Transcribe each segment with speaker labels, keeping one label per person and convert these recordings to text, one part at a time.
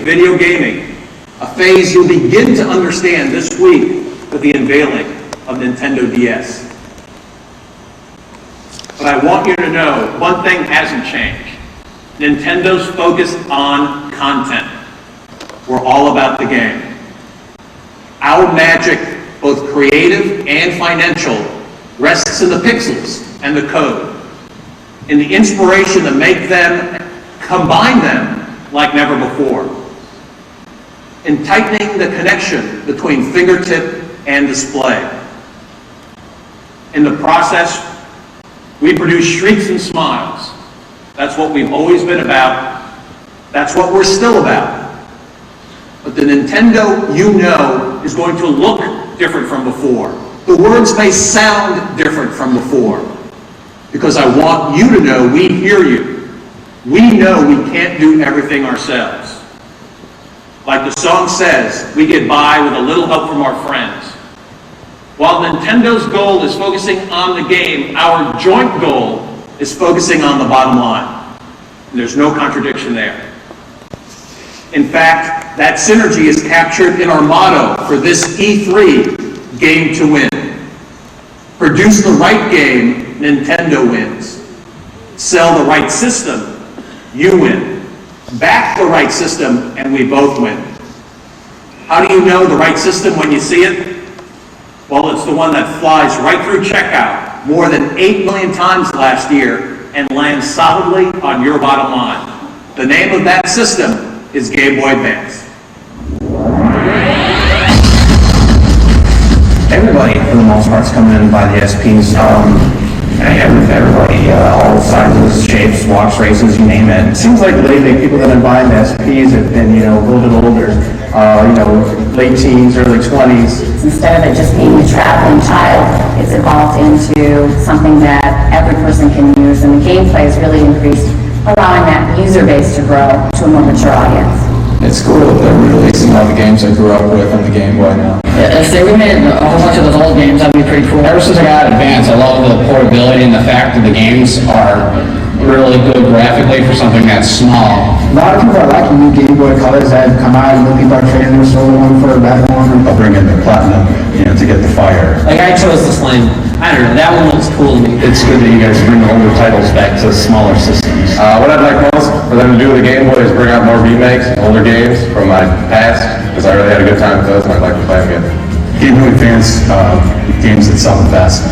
Speaker 1: Video gaming, a phase you'll begin to understand this week with the unveiling of Nintendo DS. But I want you to know one thing hasn't changed. Nintendo's focused on content. We're all about the game. Our magic, both creative and financial, rests in the pixels and the code, in the inspiration to make them, combine them like never before, in tightening the connection between fingertip and display. In the process, we produce shrieks and smiles. That's what we've always been about. That's what we're still about. But the Nintendo you know is going to look different from before. The words may sound different from before. Because I want you to know we hear you. We know we can't do everything ourselves. Like the song says, we get by with a little help from our friends. While Nintendo's goal is focusing on the game, our joint goal is focusing on the bottom line. And there's no contradiction there. In fact, that synergy is captured in our motto for this E3, Game to Win. Produce the right game, Nintendo wins. Sell the right system, you win. Back the right system, and we both win. How do you know the right system when you see it? Well, it's the one that flies right through checkout more than 8 million times last year and lands solidly on your bottom line. The name of that system is Game Boy Advance.
Speaker 2: Everybody, for the most part, is coming in to buy the SPs. Everybody, all sizes, shapes, walks, races, you name it. It seems like lately people that are buying the SPs have been, a little bit older, late teens, early 20s.
Speaker 3: Instead of it just being a traveling child, it's evolved into something that every person can use, and the gameplay has really increased, allowing that user base to grow to a more mature audience.
Speaker 4: It's cool that they're releasing all the games I grew up with on the Game Boy now.
Speaker 5: If they remade a whole bunch of those old games, that'd be pretty cool.
Speaker 6: Ever since I got Advance, I love the portability and the fact that the games are really good graphically for something that's small.
Speaker 7: A lot of people are liking new Game Boy colors that have come out, and people are trading their silver one for a better one.
Speaker 8: I'll bring in the platinum, to get the fire.
Speaker 5: Like I chose the Slim. I don't know, that one looks cool to me.
Speaker 8: It's good that you guys bring the older titles back to smaller systems.
Speaker 9: What I'd like most for them to do with the Game Boy is bring out more remakes, older games from my past, because I really had a good time with those and I'd like to play them again.
Speaker 8: Game Boy Advance games that sell the best,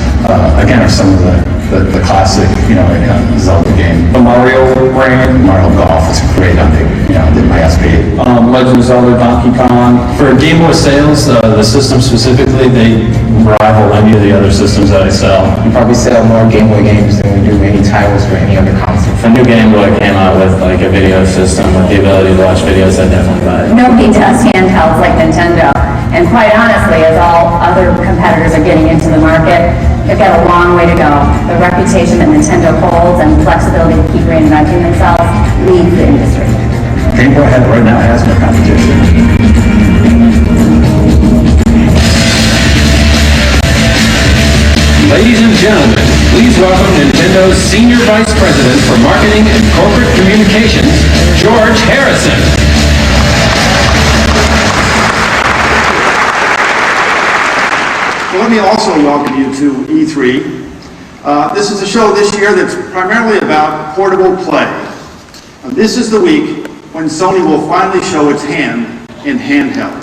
Speaker 8: again, are some of the classic, Zelda game.
Speaker 4: The Mario brand.
Speaker 8: Mario Golf is great on did my SP.
Speaker 4: Legend of Zelda, Donkey Kong. For Game Boy sales, the system specifically, they rival any of the other systems that I sell.
Speaker 2: We probably sell more Game Boy games than we do any titles for any other console.
Speaker 6: If a new Game Boy came out with like a video system with the ability to watch videos, I'd definitely buy it.
Speaker 3: Nobody does handhelds like Nintendo, and quite honestly, as all other competitors are getting into the market, they've got a long way to go. The reputation that Nintendo holds and the flexibility to keep reinventing themselves leads the industry.
Speaker 8: Game Boy right now has no competition.
Speaker 10: Ladies and gentlemen, please welcome Nintendo's Senior Vice President for Marketing and Corporate Communications, George Harrison.
Speaker 11: Well, let me also welcome you to E3. This is a show this year that's primarily about portable play. This is the week when Sony will finally show its hand in handheld.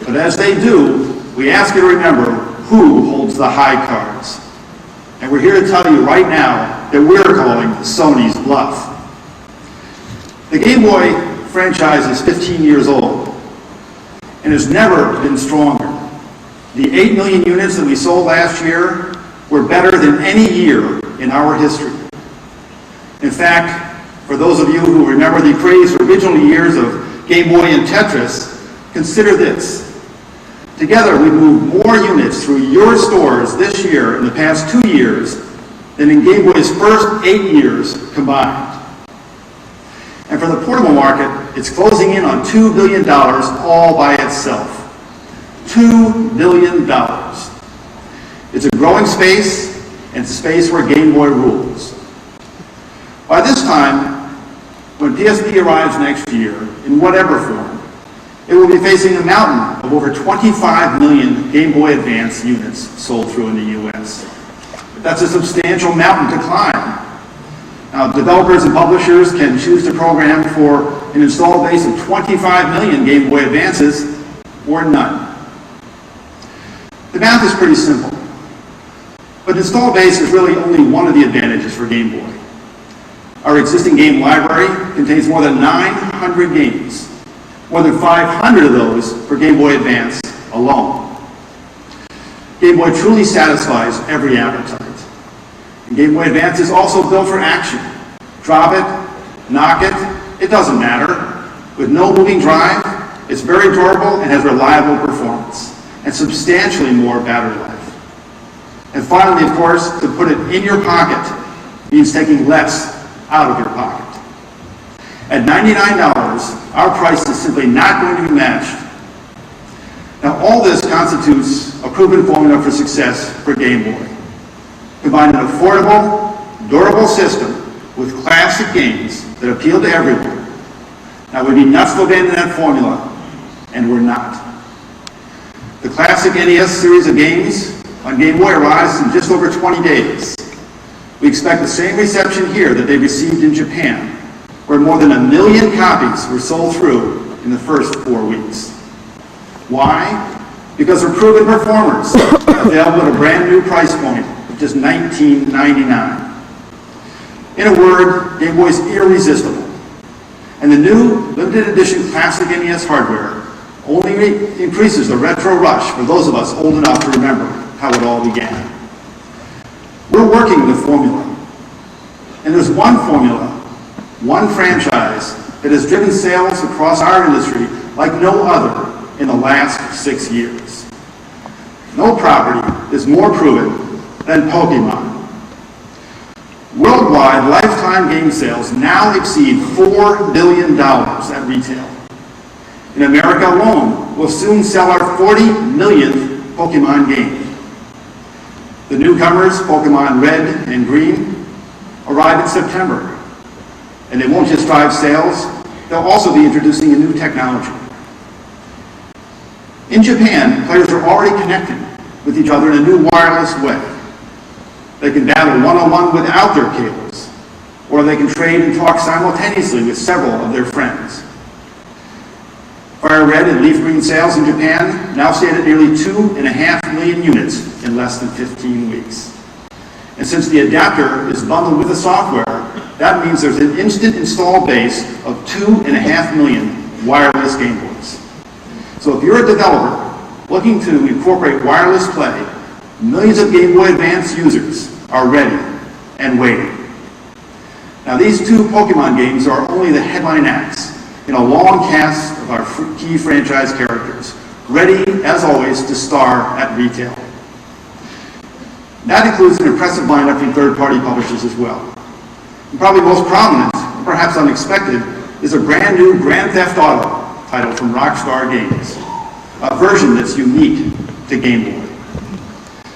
Speaker 11: But as they do, we ask you to remember who holds the high cards. And we're here to tell you right now that we're calling Sony's bluff. The Game Boy franchise is 15 years old and has never been stronger. The 8 million units that we sold last year were better than any year in our history. In fact, for those of you who remember the crazed original years of Game Boy and Tetris, consider this. Together, we moved more units through your stores this year in the past 2 years than in Game Boy's first 8 years combined. And for the portable market, it's closing in on $2 billion all by itself. $2 billion. It's a growing space, and it's a space where Game Boy rules. By this time, when PSP arrives next year, in whatever form, it will be facing a mountain of over 25 million Game Boy Advance units sold through in the U.S. That's a substantial mountain to climb. Now, developers and publishers can choose to program for an installed base of 25 million Game Boy Advances or none. The math is pretty simple, but installed base is really only one of the advantages for Game Boy. Our existing game library contains more than 900 games, more than 500 of those for Game Boy Advance alone. Game Boy truly satisfies every appetite. And Game Boy Advance is also built for action. Drop it, knock it, it doesn't matter. With no moving drive, it's very durable and has reliable performance, and substantially more battery life. And finally, of course, to put it in your pocket means taking less out of your pocket. At $99, our price is simply not going to be matched. Now, all this constitutes a proven formula for success for Game Boy. Combine an affordable, durable system with classic games that appeal to everyone. Now, we'd be nuts to abandon that formula, and we're not. The classic NES series of games on Game Boy arrives in just over 20 days. We expect the same reception here that they received in Japan, where more than 1 million copies were sold through in the first 4 weeks. Why? Because they're proven performers, available at a brand new price point of just $19.99. In a word, Game Boy is irresistible. And the new limited edition classic NES hardware only increases the retro rush for those of us old enough to remember how it all began. We're working the formula. And there's one formula, one franchise that has driven sales across our industry like no other in the last 6 years. No property is more proven than Pokemon. Worldwide lifetime game sales now exceed $4 billion at retail. In America alone, we'll soon sell our 40 millionth Pokemon game. The newcomers, Pokemon Red and Green, arrive in September. And they won't just drive sales, they'll also be introducing a new technology. In Japan, players are already connecting with each other in a new wireless way. They can battle one-on-one without their cables, or they can trade and talk simultaneously with several of their friends. Fire Red and Leaf Green sales in Japan now stand at nearly 2.5 million units in less than 15 weeks. And since the adapter is bundled with the software, that means there's an instant install base of 2.5 million wireless Game Boys. So if you're a developer looking to incorporate wireless play, millions of Game Boy Advance users are ready and waiting. Now, these 2 Pokemon games are only the headline acts in a long cast of our key franchise characters, ready, as always, to star at retail. That includes an impressive lineup from third-party publishers as well. And probably most prominent, perhaps unexpected, is a brand new Grand Theft Auto title from Rockstar Games, a version that's unique to Game Boy.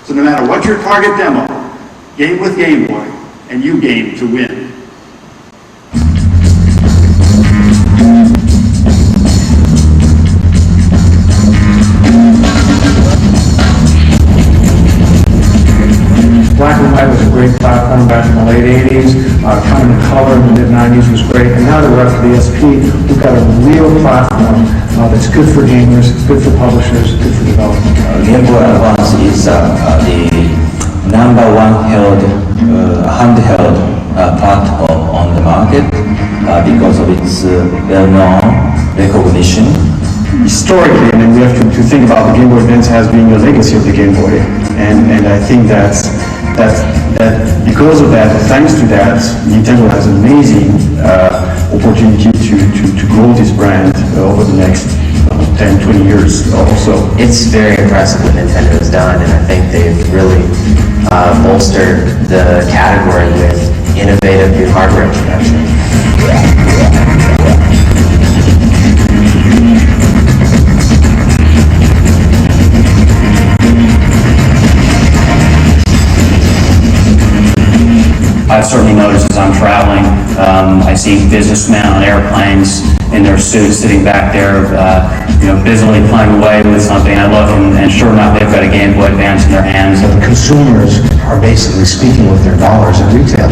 Speaker 11: So no matter what your target demo, game with Game Boy, and you game to win.
Speaker 2: Black and white was a great platform back in the late 80s. Coming to color in the mid-90s was great. And now that we're up to the SP, we've got a real platform that's good for gamers, good for publishers, good for development.
Speaker 12: Game Boy Advance is the number one handheld platform on the market because of its well-known recognition.
Speaker 8: Historically, I mean, we have to think about the Game Boy Advance as being the legacy of the Game Boy, and I think that's
Speaker 2: because of that, thanks to that, Nintendo has an amazing opportunity to grow this brand over the next 10, 20 years also.
Speaker 13: It's very impressive what Nintendo has done, and I think they've really bolstered the category with innovative new hardware introduction.
Speaker 4: I've certainly noticed as I'm traveling, I see businessmen on airplanes in their suits sitting back there, busily playing away with something. I look and sure enough, they've got a Game Boy Advance in their hands.
Speaker 7: So the consumers are basically speaking with their dollars at retail.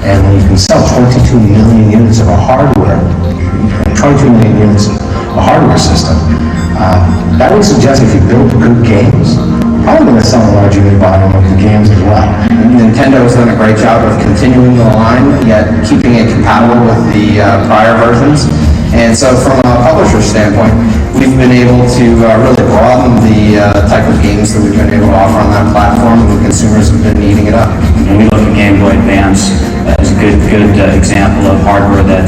Speaker 7: And when you can sell 22 million units of a hardware, 22 million units of a hardware system, that would suggest if you build good games, probably going to sell a large unit volume of the games as well.
Speaker 5: Nintendo has done a great job of continuing the line, yet keeping it compatible with the prior versions. And so from a publisher standpoint, we've been able to really broaden the type of games that we've been able to offer on that platform, and the consumers have been eating it up.
Speaker 4: And we look at Game Boy Advance as a good example of hardware that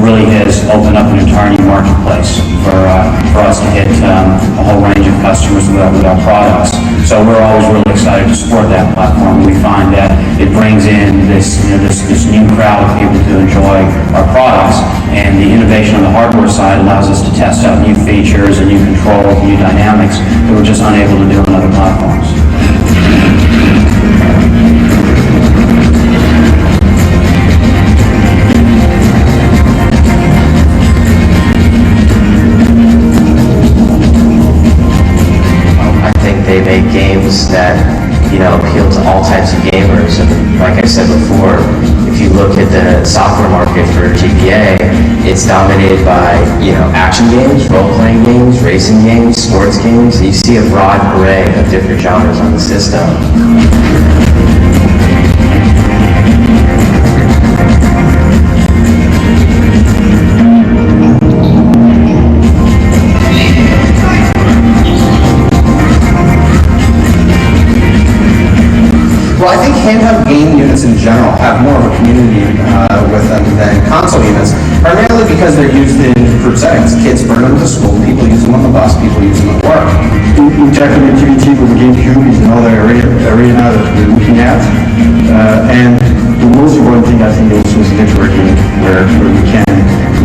Speaker 4: really has opened up an entire new marketplace for us to hit a whole range of customers with our products. So we're always really excited to support that platform. We find that it brings in this new crowd of people to enjoy our products, and the innovation on the hardware side allows us to test out new features and new controls, new dynamics that we're just unable to do on other platforms.
Speaker 13: They make games that, appeal to all types of gamers. And like I said before, if you look at the software market for GBA, it's dominated by, action games, role-playing games, racing games, sports games. You see a broad array of different genres on the system.
Speaker 5: Well, I think handheld game units in general have more of a community with them than console units, primarily because they're used in group settings. Kids bring them to school, people use them on the bus, people use them at work.
Speaker 2: Interconnectivity with the GameCube is another arena that we're looking at. And the most important thing, I think, also is networking, where we can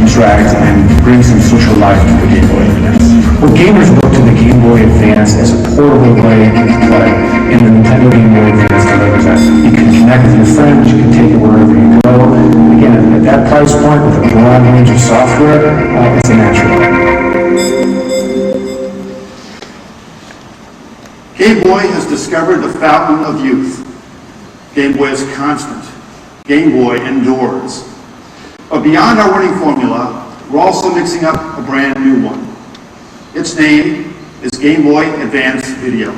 Speaker 2: interact and bring some social life to the Game Boy Advance. Well, gamers look to the Game Boy Advance as a portable way to play, and the Nintendo Game Boy Advance delivers that. You can connect with your friends, you can take it wherever you go. Again, at that price point, with a broad range of software, it's a natural.
Speaker 11: Game Boy has discovered the fountain of youth. Game Boy is constant. Game Boy endures. But beyond our winning formula, we're also mixing up a brand new one. Its name is Game Boy Advance Video.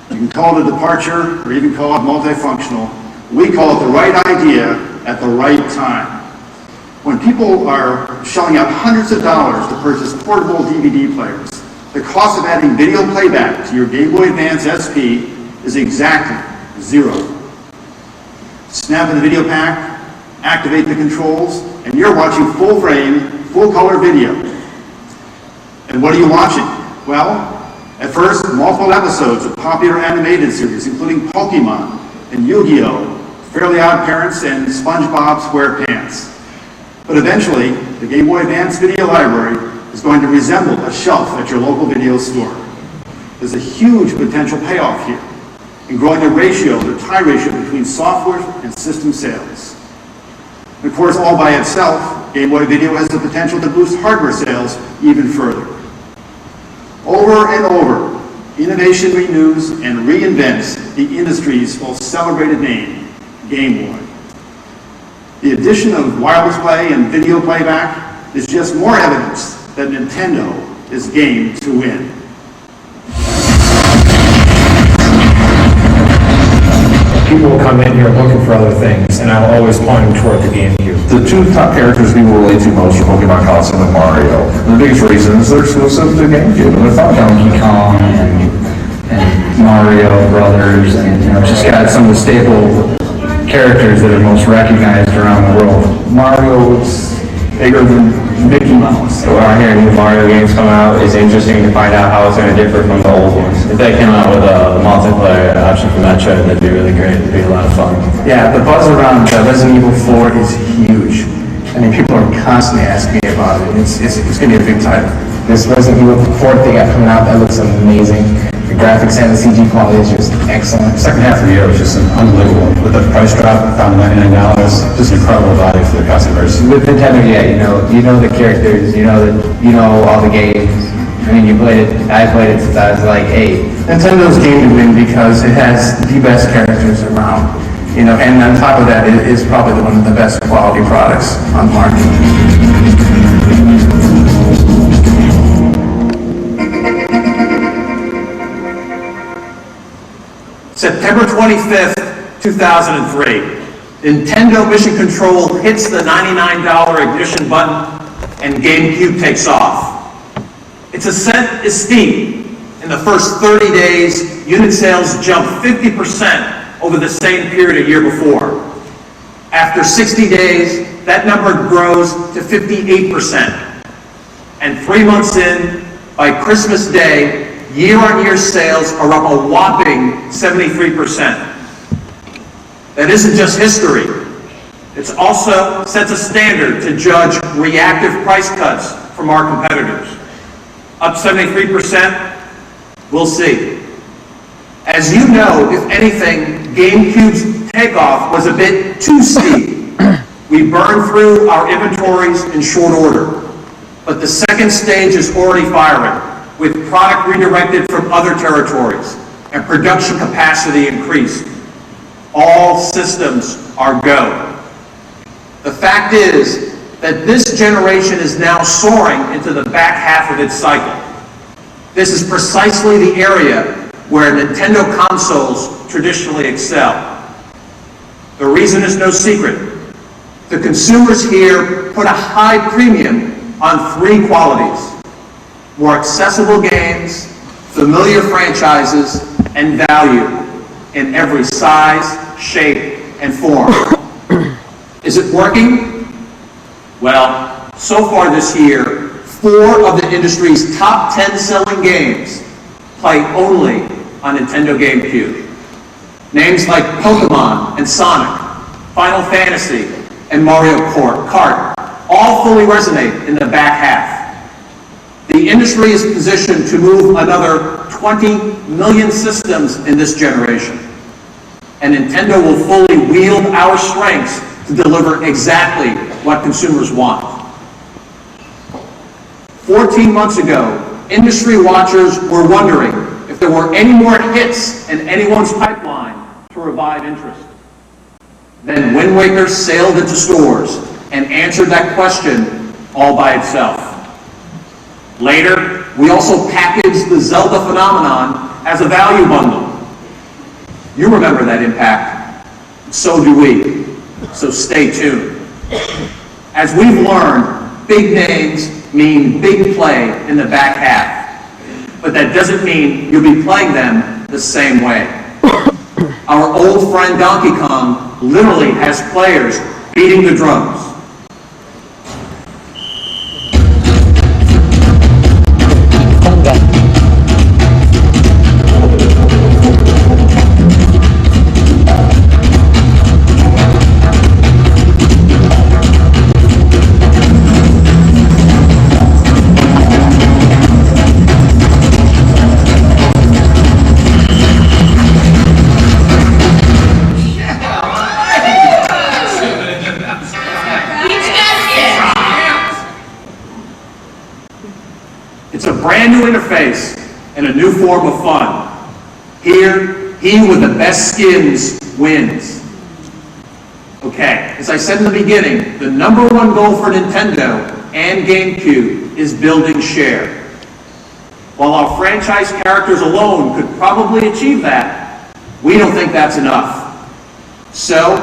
Speaker 11: You can call it a departure, or even call it multifunctional. We call it the right idea at the right time. When people are shelling out hundreds of dollars to purchase portable DVD players, the cost of adding video playback to your Game Boy Advance SP is exactly zero. Snap in the video pack, activate the controls, and you're watching full frame, full color video. And what are you watching? Well, at first, multiple episodes of popular animated series, including Pokemon and Yu-Gi-Oh!, Fairly Odd Parents, and SpongeBob SquarePants. But eventually, the Game Boy Advance video library is going to resemble a shelf at your local video store. There's a huge potential payoff here in growing the ratio, the tie ratio between software and system sales. And of course, all by itself, Game Boy Video has the potential to boost hardware sales even further. Over and over, innovation renews and reinvents the industry's most celebrated name, Game Boy. The addition of wireless play and video playback is just more evidence that Nintendo is game to win.
Speaker 2: People will come in here looking for other things, and I'll always point them toward the GameCube.
Speaker 9: The two top characters people relate to most are Pokemon Coliseum and Mario. And the biggest reason is they're exclusive to GameCube, and they're fun.
Speaker 4: Donkey Kong and Mario,
Speaker 2: Brothers, and it's just got some of the staple characters that are most recognized around the world. Mario is bigger than Mickey Mouse.
Speaker 9: So when I hear new Mario games come out, it's interesting to find out how it's going to differ from the old ones. If they came out with a multiplayer option for Metro, that'd be really great. It'd be a lot of fun.
Speaker 2: Yeah, the buzz around Resident Evil 4 is huge. I mean, people are constantly asking me about it. It's going to be a big title.
Speaker 5: This Resident Evil 4 thing got coming out, that looks amazing. The graphics and the CG quality is just excellent.
Speaker 8: Second half of the year was just unbelievable. With the price drop, found $99, just incredible value for the customers.
Speaker 5: With Nintendo, yeah, you know the characters, you know all the games. I mean, I played it since I was like 8.
Speaker 2: Nintendo's game to win because it has the best characters around. And on top of that, it is probably one of the best quality products on the market.
Speaker 1: September 25th, 2003, Nintendo Mission Control hits the $99 ignition button and GameCube takes off. Its ascent is steep. In the first 30 days, unit sales jump 50% over the same period a year before. After 60 days, that number grows to 58%. And 3 months in, by Christmas Day, year-on-year sales are up a whopping 73%. That isn't just history. It also sets a standard to judge reactive price cuts from our competitors. Up 73%? We'll see. As you know, if anything, GameCube's takeoff was a bit too steep. We burned through our inventories in short order. But the second stage is already firing, with product redirected from other territories and production capacity increased. All systems are go. The fact is that this generation is now soaring into the back half of its cycle. This is precisely the area where Nintendo consoles traditionally excel. The reason is no secret. The consumers here put a high premium on 3 qualities: more accessible games, familiar franchises, and value in every size, shape, and form. Is it working? Well, so far this year, 4 of the industry's top 10 selling games play only on Nintendo GameCube. Names like Pokemon and Sonic, Final Fantasy, and Mario Kart all fully resonate in the back half. The industry is positioned to move another 20 million systems in this generation, and Nintendo will fully wield our strengths to deliver exactly what consumers want. 14 months ago, industry watchers were wondering if there were any more hits in anyone's pipeline to revive interest. Then Wind Waker sailed into stores and answered that question all by itself. Later, we also packaged the Zelda phenomenon as a value bundle. You remember that impact. So do we. So stay tuned. As we've learned, big names mean big play in the back half. But that doesn't mean you'll be playing them the same way. Our old friend Donkey Kong literally has players beating the drums. It's a brand new interface and a new form of fun. Here, he with the best skins wins. Okay, as I said in the beginning, the number one goal for Nintendo and GameCube is building share. While our franchise characters alone could probably achieve that, we don't think that's enough. So,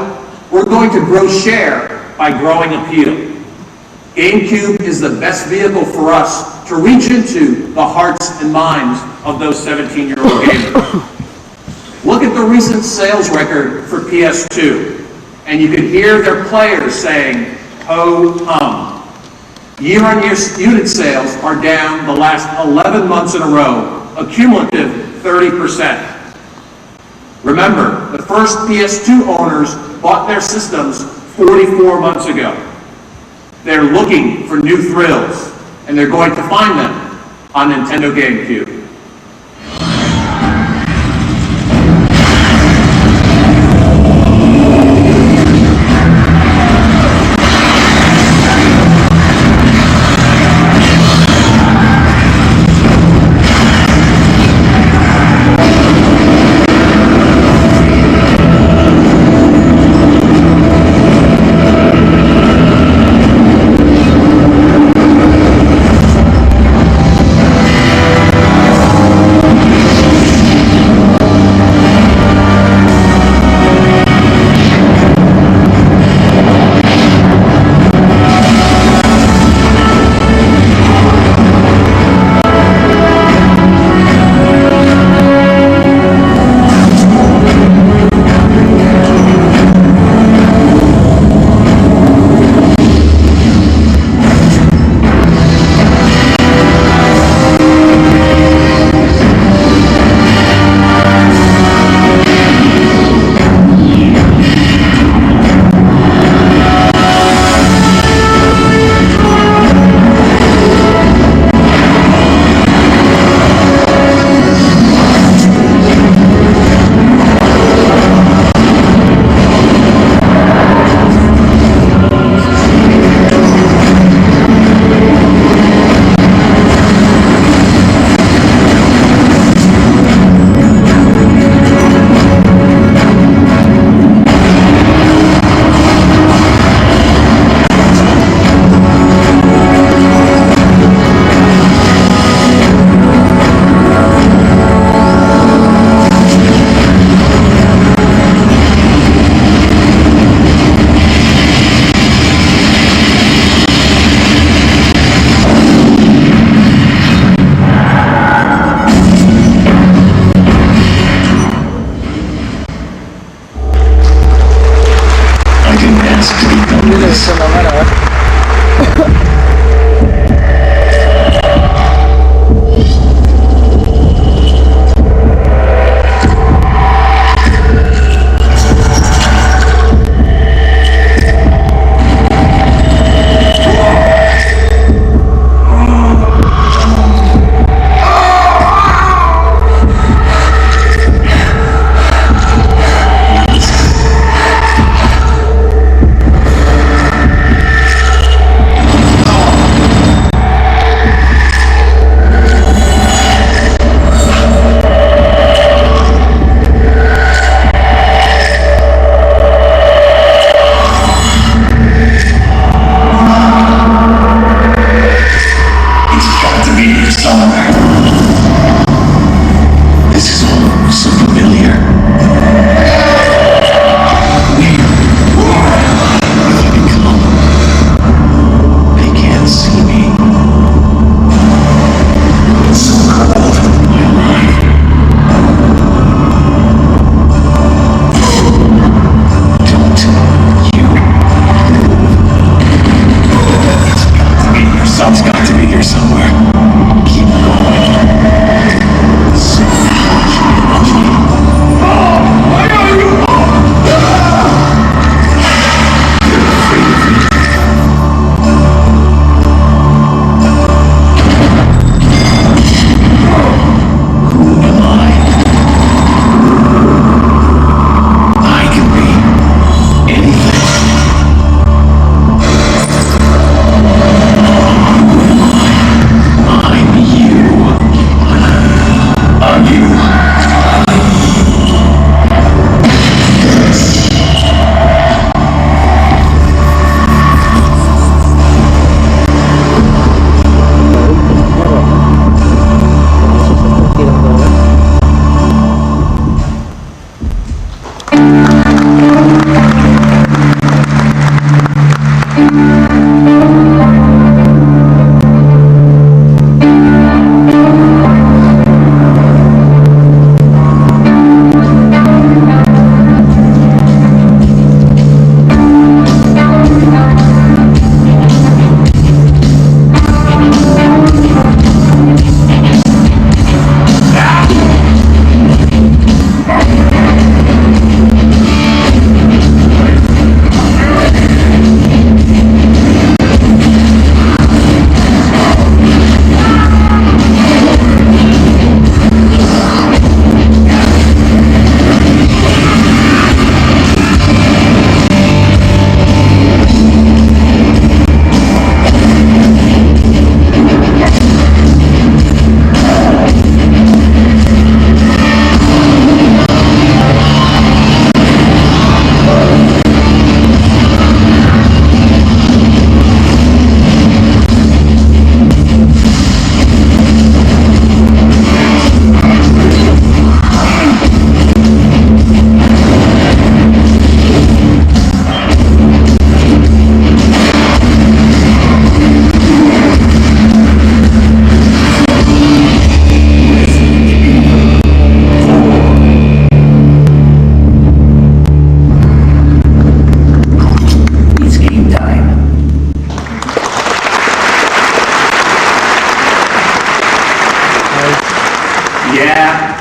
Speaker 1: we're going to grow share by growing appeal. GameCube is the best vehicle for us to reach into the hearts and minds of those 17-year-old gamers. Look the recent sales record for PS2, and you could hear their players saying, ho-hum. Year-on-year unit sales are down the last 11 months in a row, a cumulative 30%. Remember, the first PS2 owners bought their systems 44 months ago. They're looking for new thrills, and they're going to find them on Nintendo GameCube.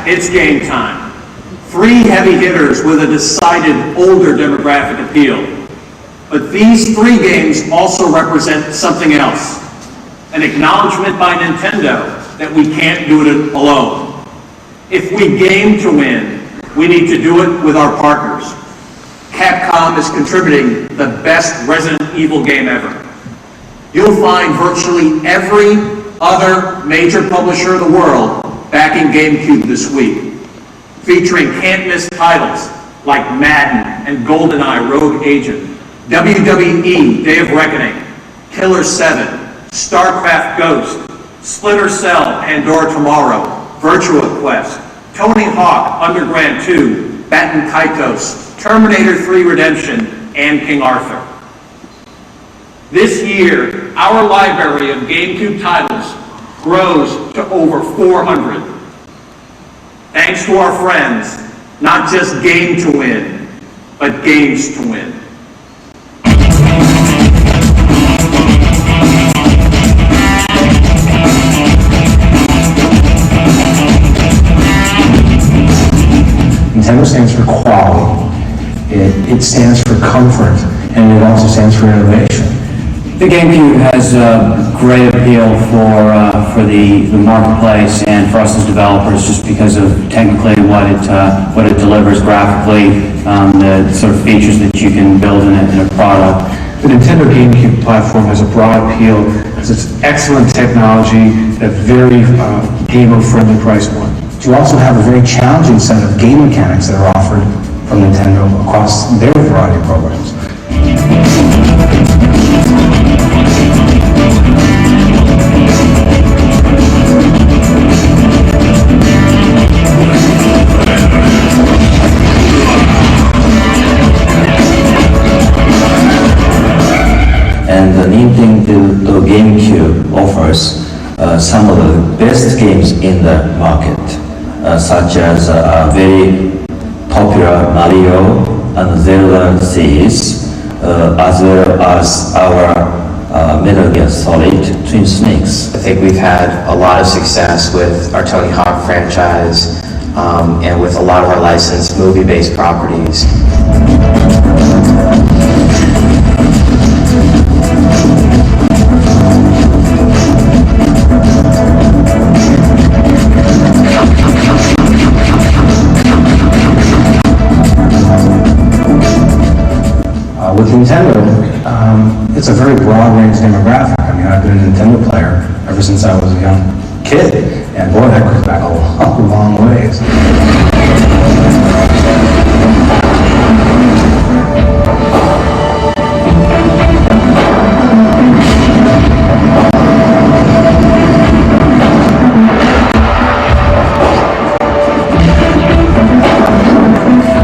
Speaker 1: it's game time. 3 heavy hitters with a decided older demographic appeal. But these 3 games also represent something else. An acknowledgement by Nintendo that we can't do it alone. If we game to win, we need to do it with our partners. Capcom is contributing the best Resident Evil game ever. You'll find virtually every other major publisher in the world backing GameCube this week, featuring can't-miss titles like Madden and GoldenEye Rogue Agent, WWE Day of Reckoning, Killer 7, StarCraft Ghost, Splinter Cell Pandora Tomorrow, Virtua Quest, Tony Hawk Underground 2, Batten Kaitos, Terminator 3 Redemption, and King Arthur. This year, our library of GameCube titles grows to over 400. Thanks to our friends, not just game to win, but games to win.
Speaker 7: Nintendo stands for quality. It stands for comfort, and it also stands for innovation.
Speaker 4: The GameCube has great appeal for the marketplace and for us as developers, just because of technically what it delivers graphically, the sort of features that you can build in a product.
Speaker 2: The Nintendo GameCube platform has a broad appeal because it's excellent technology at very gamer-friendly price point.
Speaker 7: You also have a very challenging set of game mechanics that are offered from Nintendo across their variety of programs.
Speaker 12: And the Nintendo GameCube offers some of the best games in the market, such as very popular Mario and Zelda series, as well as our Metal Gear Solid Twin Snakes.
Speaker 13: I think we've had a lot of success with our Tony Hawk franchise and with a lot of our licensed movie-based properties.
Speaker 7: With Nintendo, it's a very broad range demographic. I mean, I've been a Nintendo player ever since I was a young kid, and boy, that goes back a long ways.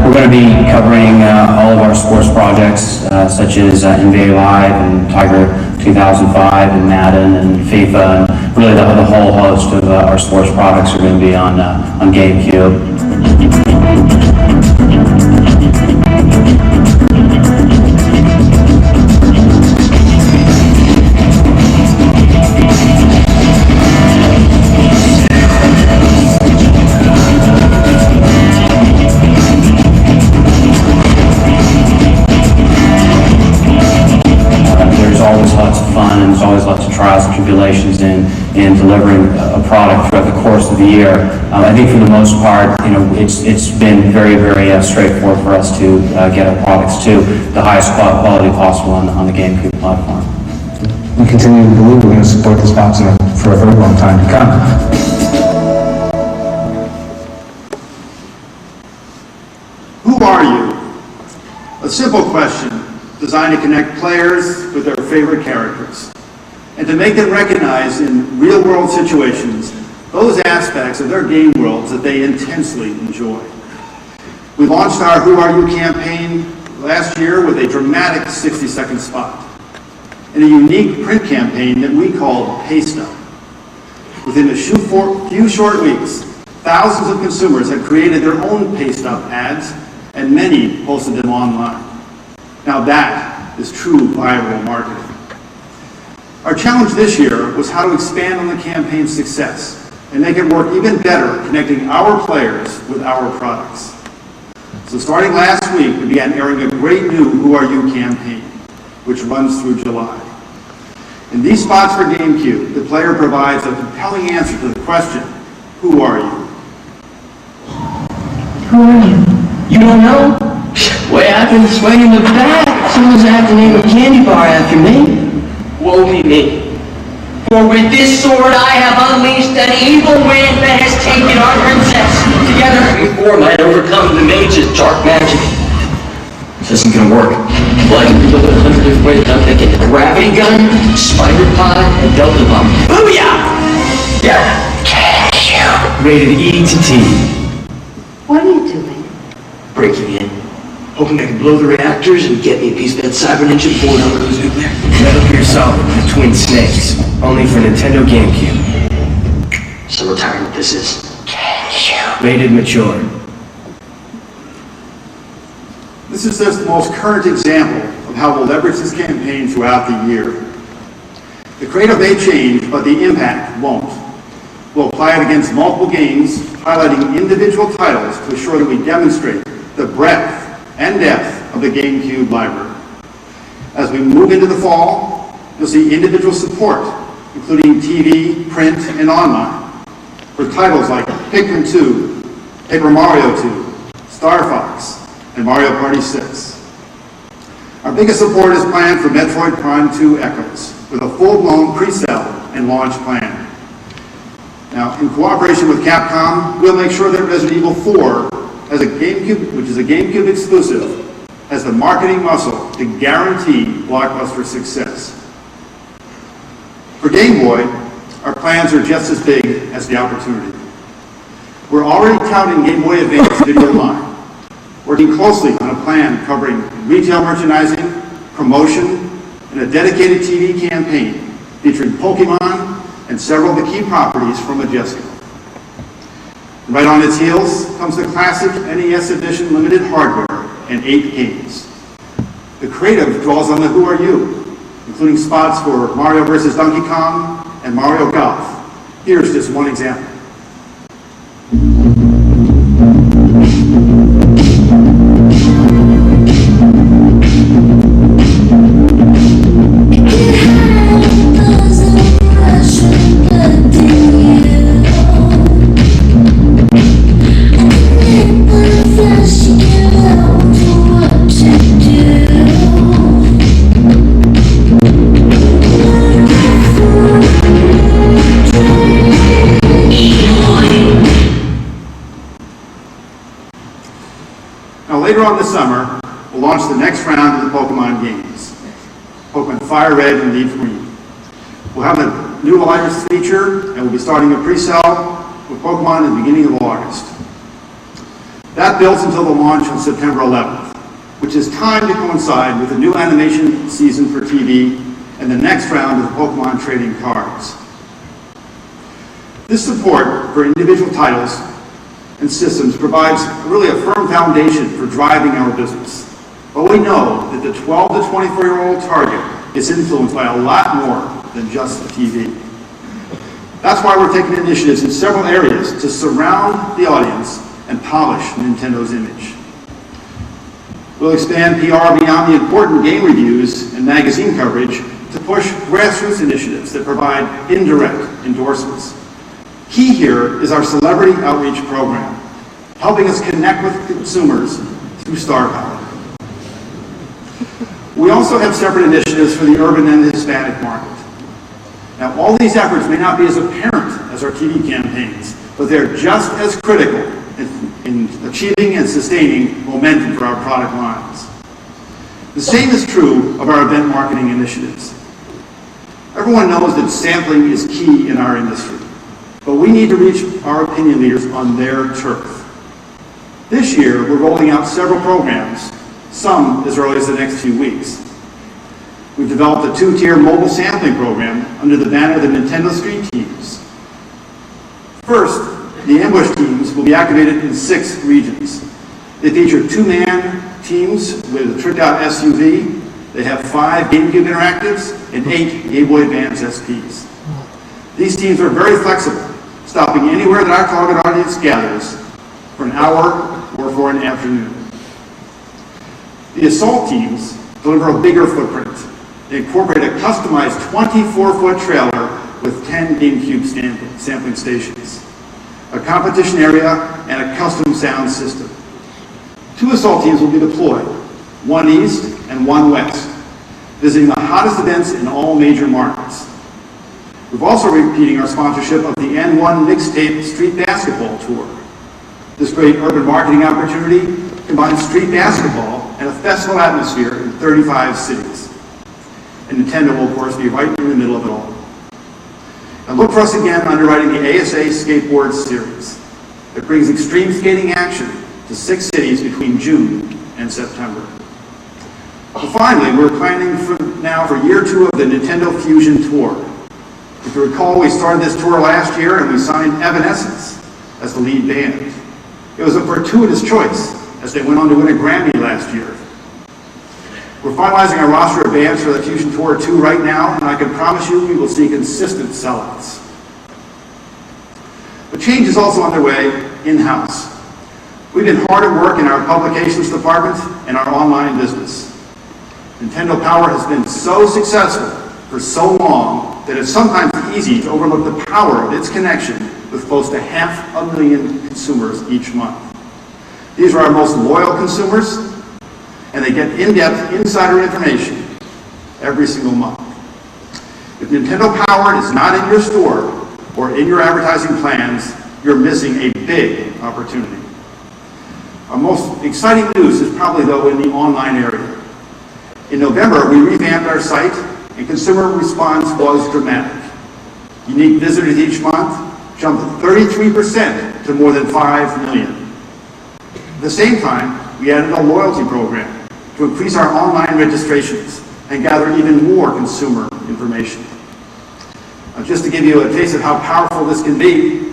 Speaker 4: We're going to be covering all of our sports projects, such as NBA Live and Tiger 2005 and Madden and FIFA, and really the whole host of our sports products are going to be on GameCube. And there's always lots of trials and tribulations in delivering a product throughout the course of the year. I think for the most part, it's been very, very straightforward for us to get our products to the highest quality possible on the GameCube platform.
Speaker 7: We continue to believe we're going to support this box for a very long time to come.
Speaker 11: Who are you? A simple question designed to connect players with their favorite characters and to make them recognize in real-world situations those aspects of their game worlds that they intensely enjoy. We launched our Who Are You campaign last year with a dramatic 60-second spot and a unique print campaign that we called Paste Up. Within a few short weeks, thousands of consumers had created their own Paste Up ads, and many posted them online. Now that is true viral marketing. Our challenge this year was how to expand on the campaign's success and make it work even better connecting our players with our products. So starting last week, we began airing a great new Who Are You campaign, which runs through July. In these spots for GameCube, the player provides a compelling answer to the question, who are you?
Speaker 14: Who are you? You don't know? Way I've been swaying in the back. Someone's gonna have to name a candy bar after me. Woe me. For with this sword I have unleashed an evil wind that has taken our princess. Together we four might overcome the mage's dark magic. This isn't gonna work. But I can do it 100 different ways. I'm thinking gravity gun, spider pod, and delta bomb. Booyah! Yeah. Rated E to T.
Speaker 15: What are you doing?
Speaker 14: Breaking in. Hoping I can blow the reactors and get me a piece of that cyber ninja before it all goes nuclear.
Speaker 16: Metal Gear Solid, the Twin Snakes, only for Nintendo GameCube.
Speaker 14: So retirement this is.
Speaker 16: Rated mature.
Speaker 11: This is just the most current example of how we'll leverage this campaign throughout the year. The creative may change, but the impact won't. We'll apply it against multiple games, highlighting individual titles to assure that we demonstrate the breadth and depth of the GameCube library. As we move into the fall, you'll see individual support, including TV, print, and online, for titles like Pikmin 2, Paper Mario 2, Star Fox, and Mario Party 6. Our biggest support is planned for Metroid Prime 2 Echoes, with a full-blown pre-sale and launch plan. Now, in cooperation with Capcom, we'll make sure that Resident Evil 4, as a GameCube, which is a GameCube exclusive, has the marketing muscle to guarantee blockbuster success. For Game Boy, our plans are just as big as the opportunity. We're already touting Game Boy Advance Video Line, working closely on a plan covering retail merchandising, promotion, and a dedicated TV campaign featuring Pokemon and several of the key properties from Majesco. Right on its heels comes the classic NES Edition limited hardware and 8 games. The creative draws on the Who Are You, including spots for Mario vs. Donkey Kong and Mario Golf. Here's just one example. Later on this summer, we'll launch the next round of the Pokemon games, Pokemon Fire Red and Leaf Green. We'll have a new Alliance feature, and we'll be starting a pre-sale with Pokemon at the beginning of August. That builds until the launch on September 11th, which is timed to coincide with the new animation season for TV and the next round of Pokemon trading cards. This support for individual titles and systems provides really a firm foundation for driving our business. But we know that the 12 to 24-year-old target is influenced by a lot more than just the TV. That's why we're taking initiatives in several areas to surround the audience and polish Nintendo's image. We'll expand PR beyond the important game reviews and magazine coverage to push grassroots initiatives that provide indirect endorsements. Key here is our celebrity outreach program, helping us connect with consumers through Star Power. We also have separate initiatives for the urban and the Hispanic market. Now, all these efforts may not be as apparent as our TV campaigns, but they're just as critical in achieving and sustaining momentum for our product lines. The same is true of our event marketing initiatives. Everyone knows that sampling is key in our industry, but we need to reach our opinion leaders on their turf. This year, we're rolling out several programs, some as early as the next few weeks. We've developed a 2-tier mobile sampling program under the banner of the Nintendo Street Teams. First, the ambush teams will be activated in 6 regions. They feature 2-man teams with a tricked-out SUV. They have 5 GameCube interactives and 8 Game Boy Advance SPs. These teams are very flexible, stopping anywhere that our target audience gathers for an hour or for an afternoon. The assault teams deliver a bigger footprint. They incorporate a customized 24-foot trailer with 10 GameCube sampling stations, a competition area, and a custom sound system. 2 assault teams will be deployed, one east and one west, visiting the hottest events in all major markets. We're also repeating our sponsorship of the N1 Mixtape Street Basketball Tour. This great urban marketing opportunity combines street basketball and a festival atmosphere in 35 cities. And Nintendo will, of course, be right in the middle of it all. And look for us again underwriting the ASA Skateboard Series that brings extreme skating action to 6 cities between June and September. Well, finally, we're planning now for year 2 of the Nintendo Fusion Tour. If you recall, we started this tour last year and we signed Evanescence as the lead band. It was a fortuitous choice as they went on to win a Grammy last year. We're finalizing our roster of bands for the Fusion Tour 2 right now, and I can promise you we will see consistent sellouts. But change is also underway in-house. We've been hard at work in our publications department and our online business. Nintendo Power has been so successful for so long that it's sometimes easy to overlook the power of its connection with close to 500,000 consumers each month. These are our most loyal consumers, and they get in-depth insider information every single month. If Nintendo Power is not in your store or in your advertising plans, you're missing a big opportunity. Our most exciting news is probably, though, in the online area. In November, we revamped our site, and consumer response was dramatic. Unique visitors each month jumped 33% to more than 5 million. At the same time, we added a loyalty program to increase our online registrations and gather even more consumer information. Just to give you a taste of how powerful this can be,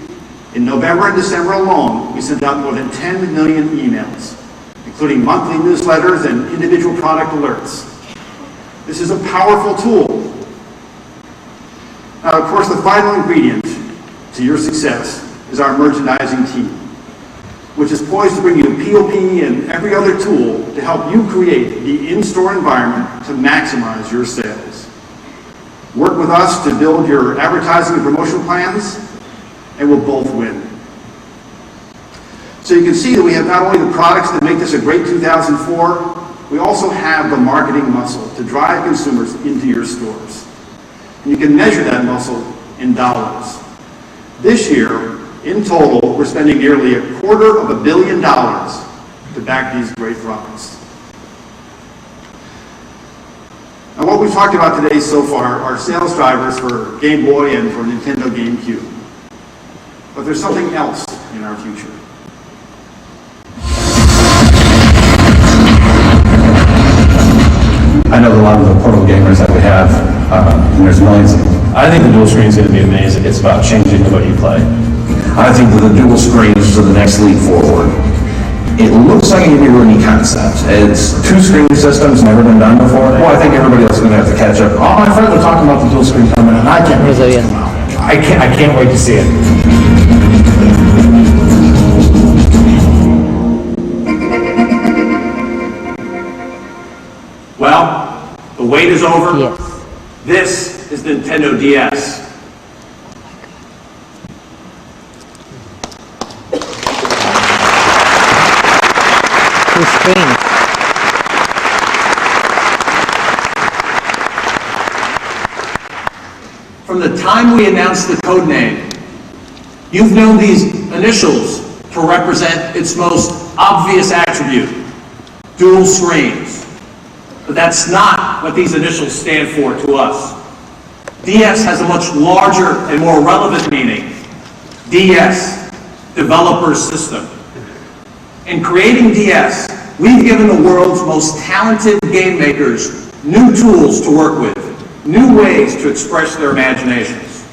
Speaker 11: in November and December alone, we sent out more than 10 million emails, including monthly newsletters and individual product alerts. This is a powerful tool. Now, of course, the final ingredient to your success is our merchandising team, which is poised to bring you POP and every other tool to help you create the in-store environment to maximize your sales. Work with us to build your advertising and promotional plans, and we'll both win. So you can see that we have not only the products that make this a great 2004, we also have the marketing muscle to drive consumers into your stores. And you can measure that muscle in dollars. This year, in total, we're spending nearly $250 million to back these great products. Now, what we've talked about today so far are sales drivers for Game Boy and for Nintendo GameCube. But there's something else in our future.
Speaker 8: I know a lot of the portable gamers that we have, and there's millions of them.
Speaker 9: I think the dual screen is going to be amazing. It's about changing the way you play.
Speaker 7: I think that the dual screens are the next leap forward. It looks like a really neat concept. It's 2 screen systems, never been done before. Well, I think everybody else is going to have to catch up. All my friends are talking about the dual screen coming, and I can't wait to see it. I can't wait to see it.
Speaker 1: Well, the wait is over. Yes. This is Nintendo DS.
Speaker 17: Two screens.
Speaker 1: From the time we announced the code name, you've known these initials to represent its most obvious attribute, dual screens. But that's not what these initials stand for to us. DS has a much larger and more relevant meaning. DS, Developer System. In creating DS, we've given the world's most talented game makers new tools to work with, new ways to express their imaginations.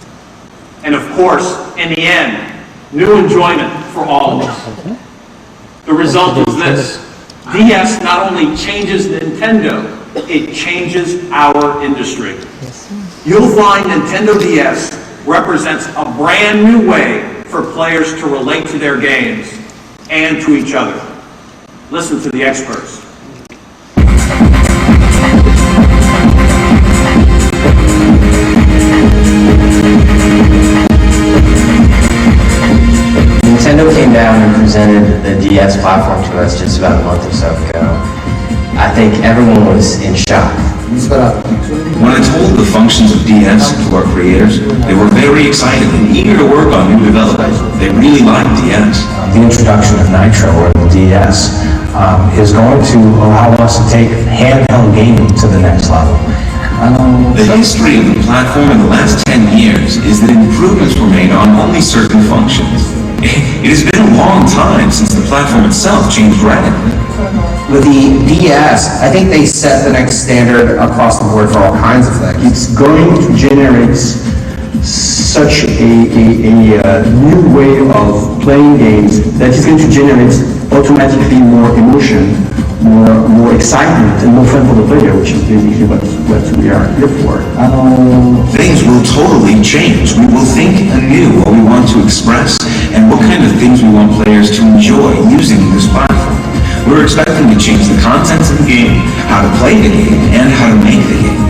Speaker 1: And of course, in the end, new enjoyment for all of us. The result is this. DS not only changes Nintendo, it changes our industry. You'll find Nintendo DS represents a brand new way for players to relate to their games and to each other. Listen to the experts.
Speaker 13: Nintendo came down and presented the DS platform to us just about a month or so ago. I think everyone was in shock.
Speaker 18: When I told the functions of DS to our creators, they were very excited and eager to work on new developments. They really liked DS.
Speaker 7: The introduction of Nitro, or the DS, is going to allow us to take handheld gaming to the next level.
Speaker 18: The history of the platform in the last 10 years is that improvements were made on only certain functions. It has been a long time since the platform itself changed radically.
Speaker 5: With the DS, I think they set the next standard across the board for all kinds of things.
Speaker 2: It's going to generate such a new way of playing games that is going to generate automatically more emotion, more excitement, and more fun for the player, which is basically what we are here for.
Speaker 18: Things will totally change. We will think anew what we want to express and what kind of things we want players to enjoy using this platform. We're expecting to change the contents of the game, how to play the game, and how to make the game.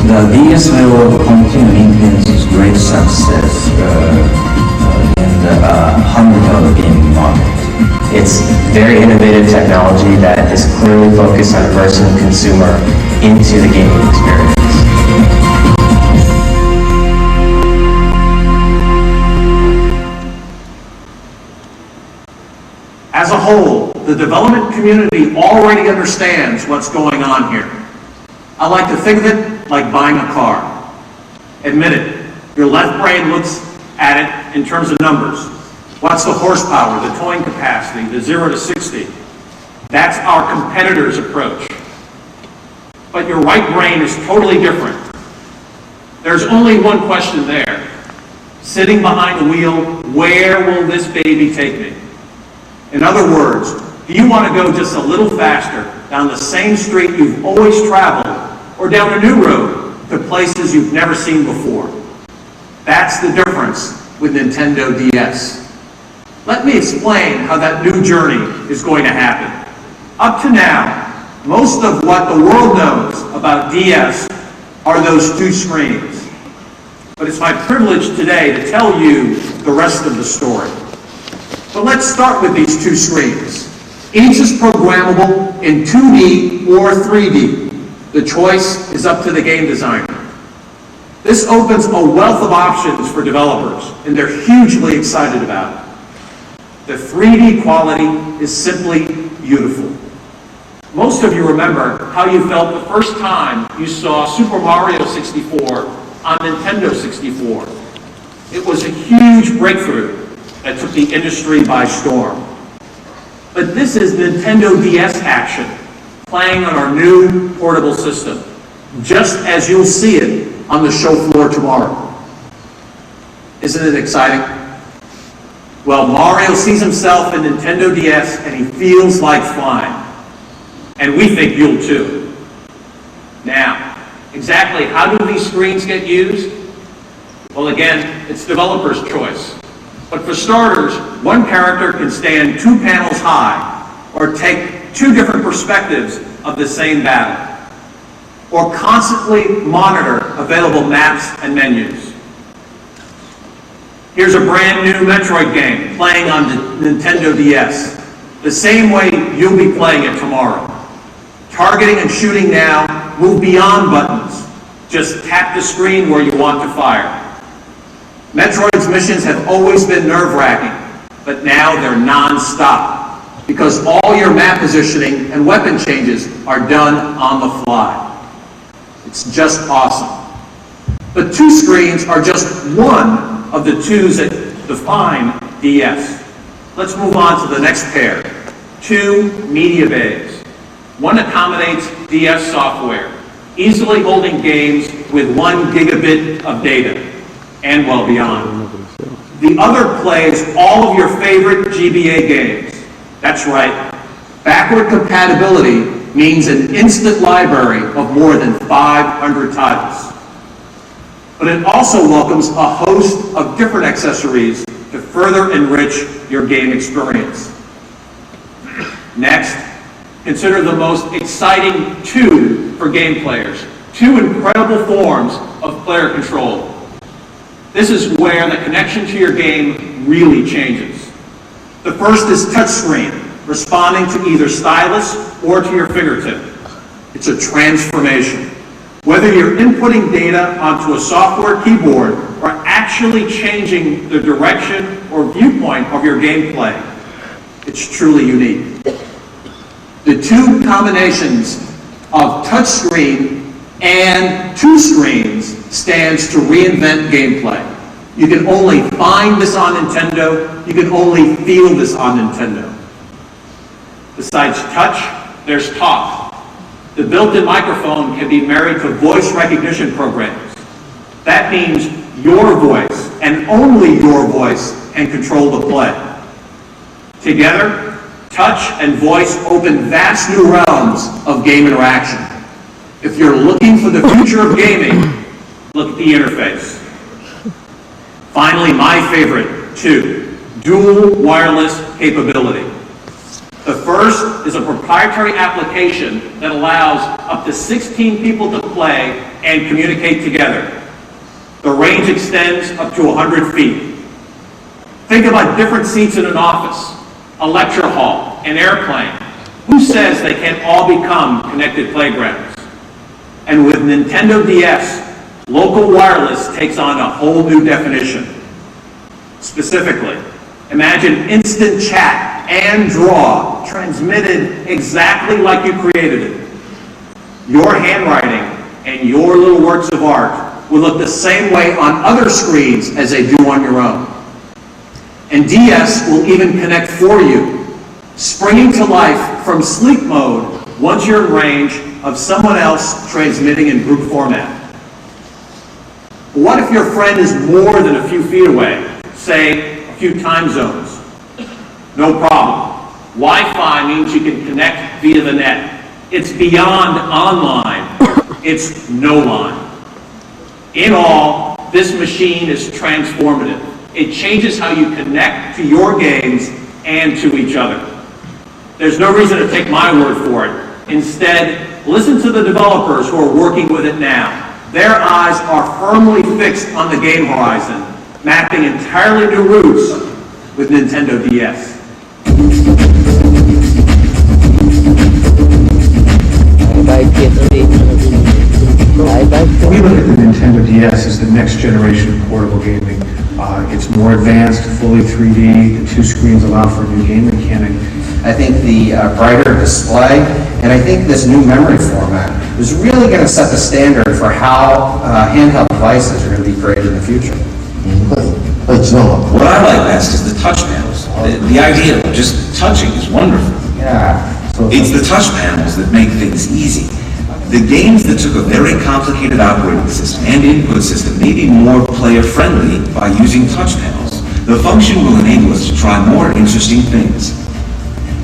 Speaker 12: The DS will continue influences great success in the handheld gaming market.
Speaker 13: It's very innovative technology that is clearly focused on immersing the consumer into the gaming experience.
Speaker 1: As a whole, the development community already understands what's going on here. I like to think of it like buying a car. Admit it, your left brain looks at it in terms of numbers. What's the horsepower, the towing capacity, the 0 to 60? That's our competitor's approach. But your right brain is totally different. There's only one question there. Sitting behind the wheel, where will this baby take me? In other words, do you want to go just a little faster down the same street you've always traveled, or down a new road to places you've never seen before? That's the difference with Nintendo DS. Let me explain how that new journey is going to happen. Up to now, most of what the world knows about DS are those two screens. But it's my privilege today to tell you the rest of the story. But let's start with these two screens. Each is programmable in 2D or 3D. The choice is up to the game designer. This opens a wealth of options for developers, and they're hugely excited about it. The 3D quality is simply beautiful. Most of you remember how you felt the first time you saw Super Mario 64 on Nintendo 64. It was a huge breakthrough that took the industry by storm. But this is Nintendo DS action, playing on our new portable system, just as you'll see it on the show floor tomorrow. Isn't it exciting? Well, Mario sees himself in Nintendo DS and he feels like flying. And we think you'll too. Now, exactly how do these screens get used? Well, again, it's developer's choice. But for starters, one character can stand 2 panels high, or take 2 different perspectives of the same battle, or constantly monitor available maps and menus. Here's a brand new Metroid game playing on the Nintendo DS, the same way you'll be playing it tomorrow. Targeting and shooting now move beyond buttons. Just tap the screen where you want to fire. Metroid's missions have always been nerve-wracking, but now they're non-stop because all your map positioning and weapon changes are done on the fly. It's just awesome. But 2 screens are just one of the 2s that define DS. Let's move on to the next pair. 2 media bays. One accommodates DS software, easily holding games with 1 gigabit of data, and well beyond. The other plays all of your favorite GBA games. That's right. Backward compatibility means an instant library of more than 500 titles. But it also welcomes a host of different accessories to further enrich your game experience. Next, consider the most exciting two for game players, two incredible forms of player control. This is where the connection to your game really changes. The first is touchscreen, responding to either stylus or to your fingertip. It's a transformation. Whether you're inputting data onto a software keyboard or actually changing the direction or viewpoint of your gameplay, it's truly unique. The two combinations of touchscreen and two screens stands to reinvent gameplay. You can only find this on Nintendo. You can only feel this on Nintendo. Besides touch, there's talk. The built-in microphone can be married to voice recognition programs. That means your voice, and only your voice, can control the play. Together, touch and voice open vast new realms of game interaction. If you're looking for the future of gaming, look at the interface. Finally, my favorite, two, dual wireless capability. The first is a proprietary application that allows up to 16 people to play and communicate together. The range extends up to 100 feet. Think about different seats in an office, a lecture hall, an airplane. Who says they can't all become connected playgrounds? And with Nintendo DS, local wireless takes on a whole new definition. Specifically, imagine instant chat and draw transmitted exactly like you created it. Your handwriting and your little works of art will look the same way on other screens as they do on your own. And DS will even connect for you, springing to life from sleep mode once you're in range of someone else transmitting in group format. What if your friend is more than a few feet away, say a few time zones? No problem. Wi-Fi means you can connect via the net. It's beyond online. It's no line. In all, this machine is transformative. It changes how you connect to your games and to each other. There's no reason to take my word for it. Instead, listen to the developers who are working with it now. Their eyes are firmly fixed on the game horizon, mapping entirely new routes with Nintendo DS.
Speaker 2: We look at the Nintendo DS as the next generation of portable gaming. It's more advanced, fully 3D, the two screens allow for a new game mechanic.
Speaker 5: I think the brighter display, and I think this new memory format is really going to set the standard for how handheld devices are going to be created in the future.
Speaker 18: What I like best is the touch panels. The idea of just touching is wonderful.
Speaker 5: Yeah.
Speaker 18: It's the touch panels that make things easy. The games that took a very complicated operating system and input system may be more player-friendly by using touch panels. The function will enable us to try more interesting things.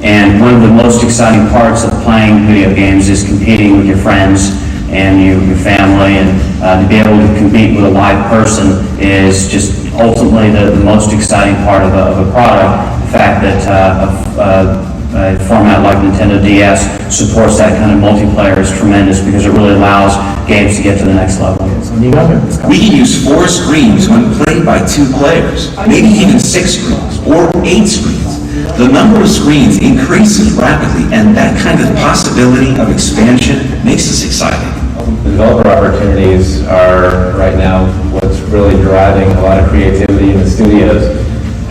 Speaker 4: And one of the most exciting parts of playing video games is competing with your friends and your family, and to be able to compete with a live person is just ultimately the most exciting part of a product. The fact that a format like Nintendo DS supports that kind of multiplayer is tremendous because it really allows games to get to the next level.
Speaker 18: We can use 4 screens when played by 2 players, maybe even 6 screens or 8 screens. The number of screens increases rapidly, and that kind of possibility of expansion makes us excited.
Speaker 9: The developer opportunities are right now what's really driving a lot of creativity in the studios.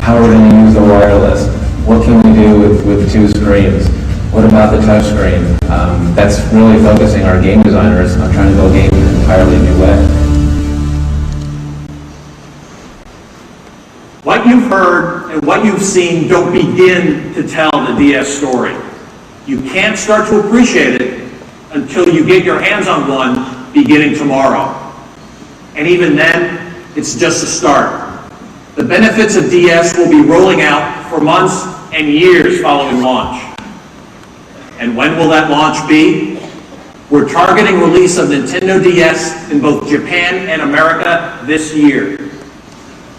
Speaker 9: How are we going to use the wireless? What can we do with 2 screens? What about the touch screen? That's really focusing our game designers on trying to build games in an entirely new way.
Speaker 1: What you've heard and what you've seen don't begin to tell the DS story. You can't start to appreciate it until you get your hands on one beginning tomorrow. And even then, it's just a start. The benefits of DS will be rolling out for months and years following launch. And when will that launch be? We're targeting release of Nintendo DS in both Japan and America this year.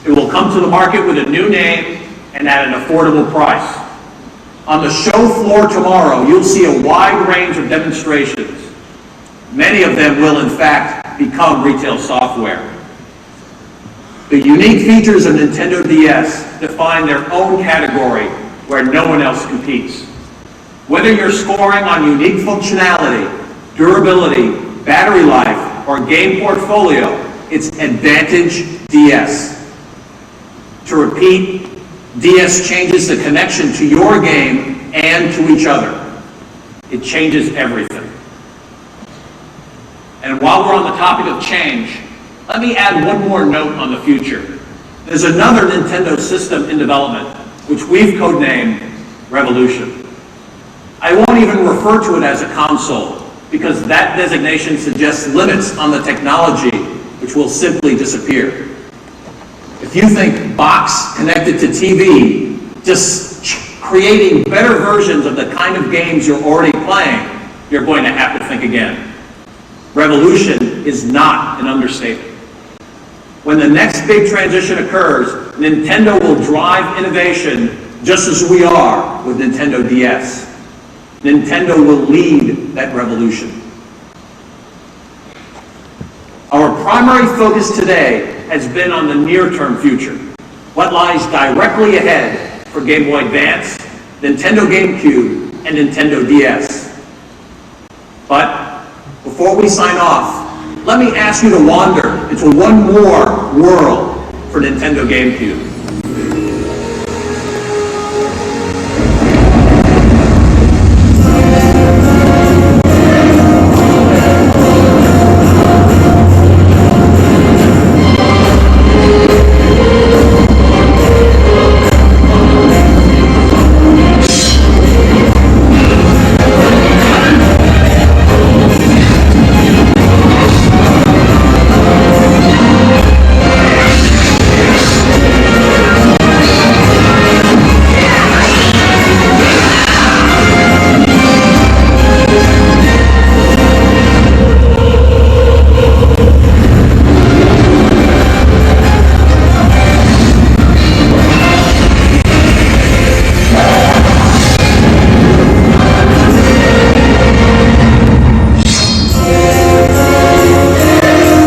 Speaker 1: It will come to the market with a new name and at an affordable price. On the show floor tomorrow, you'll see a wide range of demonstrations. Many of them will, in fact, become retail software. The unique features of Nintendo DS define their own category where no one else competes. Whether you're scoring on unique functionality, durability, battery life, or game portfolio, it's Advantage DS. To repeat, DS changes the connection to your game and to each other. It changes everything. And while we're on the topic of change, let me add one more note on the future. There's another Nintendo system in development, which we've codenamed Revolution. I won't even refer to it as a console, because that designation suggests limits on the technology, which will simply disappear. If you think box connected to TV, just creating better versions of the kind of games you're already playing, you're going to have to think again. Revolution is not an understatement. When the next big transition occurs, Nintendo will drive innovation just as we are with Nintendo DS. Nintendo will lead that revolution. Our primary focus today has been on the near-term future, what lies directly ahead for Game Boy Advance, Nintendo GameCube, and Nintendo DS. But before we sign off, let me ask you to wander into one more world for Nintendo GameCube.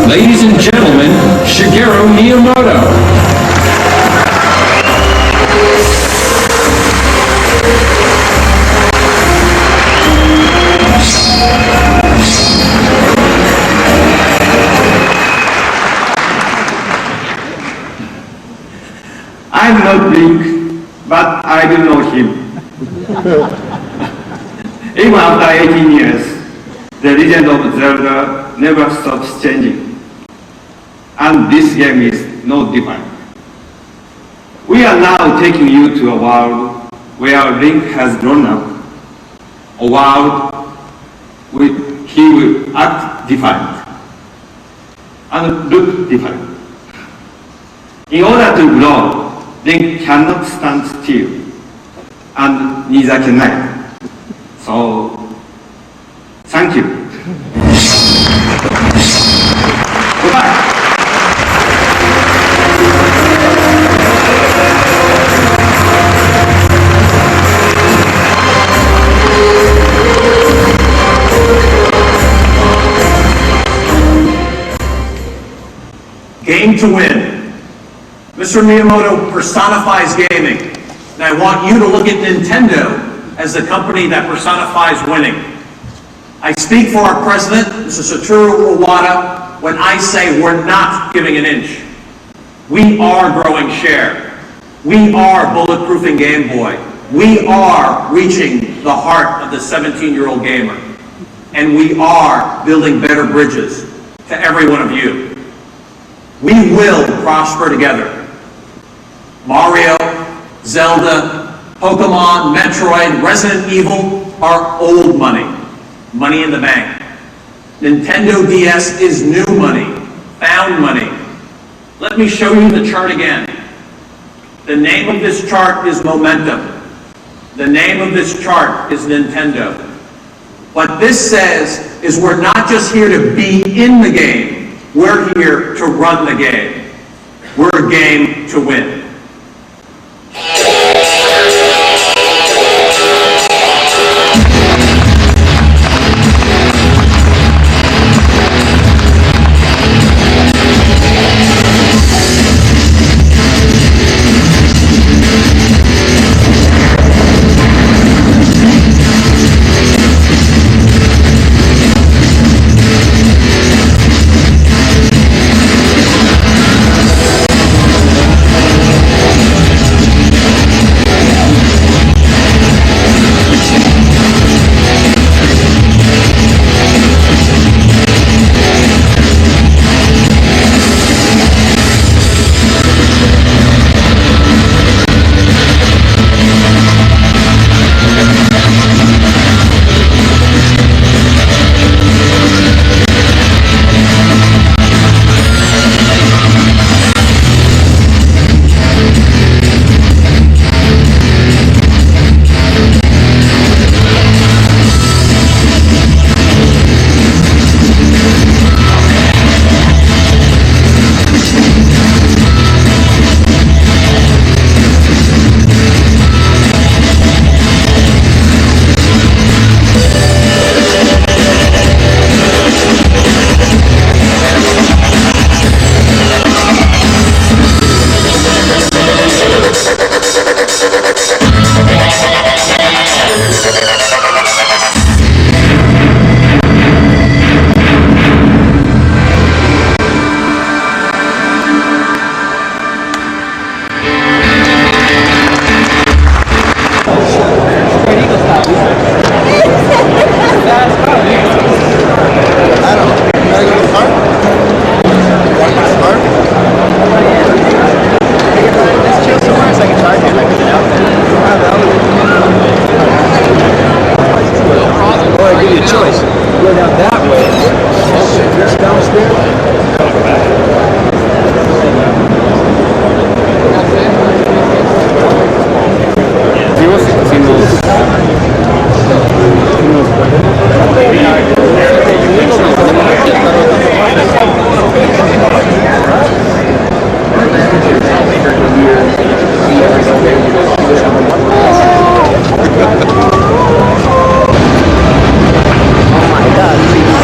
Speaker 10: Ladies and gentlemen, Shigeru Miyamoto.
Speaker 19: I'm not Link, but I do know him. Even after 18 years, the legend of Zelda never stops changing. And this game is no different. We are now taking you to a world where Link has grown up, a world where he will act different and look different. In order to grow, Link cannot stand still, and neither can I. So, thank you. Goodbye.
Speaker 1: Game to win. Mr. Miyamoto personifies gaming, and I want you to look at Nintendo as the company that personifies winning. I speak for our president, Mr. Satoru Iwata, when I say we're not giving an inch. We are growing share. We are bulletproofing Game Boy. We are reaching the heart of the 17-year-old gamer. And we are building better bridges to every one of you. We will prosper together. Mario, Zelda, Pokemon, Metroid, Resident Evil are old money. Money in the bank. Nintendo DS is new money. Found money. Let me show you the chart again. The name of this chart is momentum. The name of this chart is Nintendo. What this says is we're not just here to be in the game. We're here to run the game. We're a game to win.
Speaker 17: Oh my god.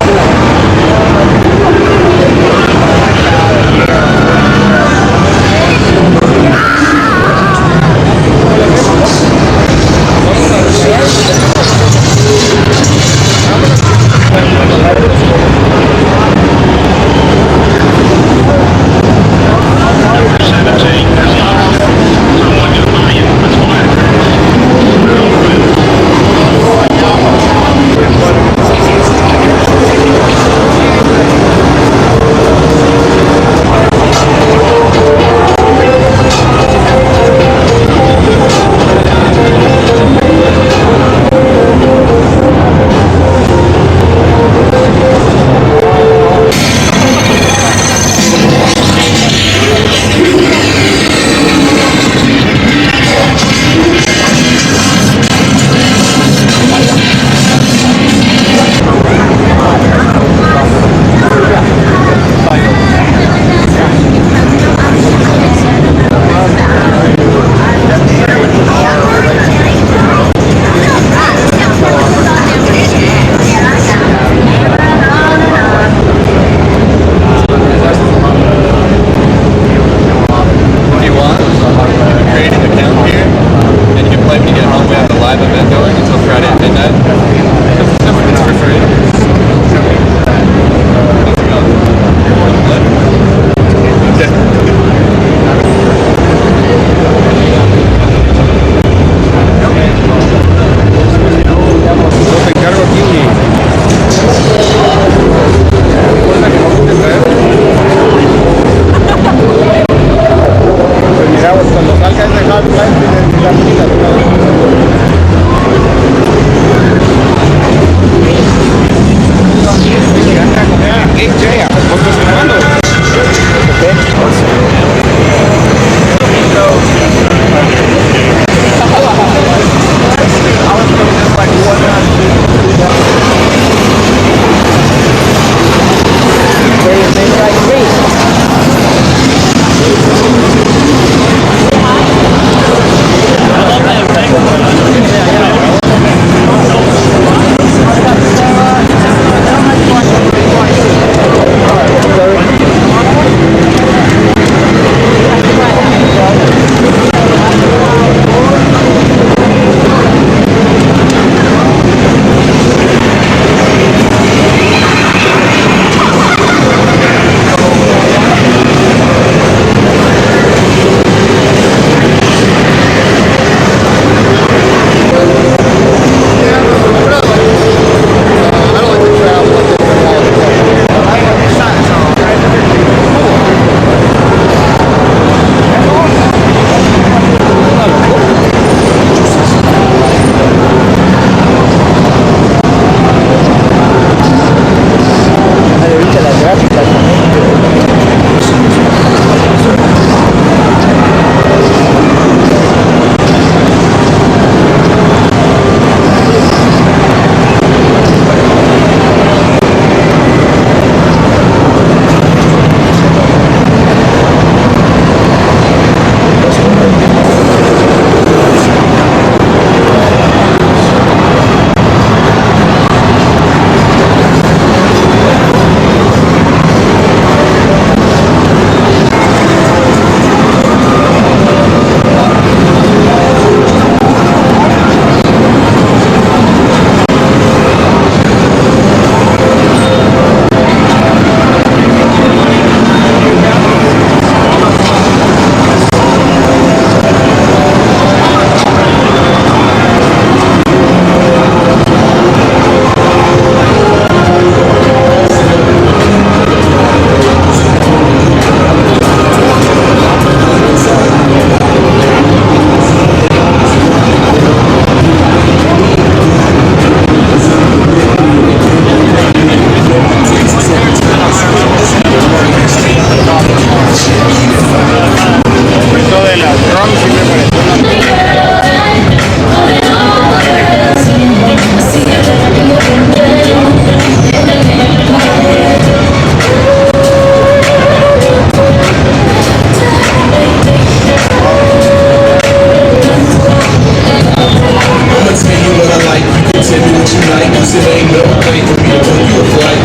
Speaker 20: Guess it ain't no thing for me to book you a flight.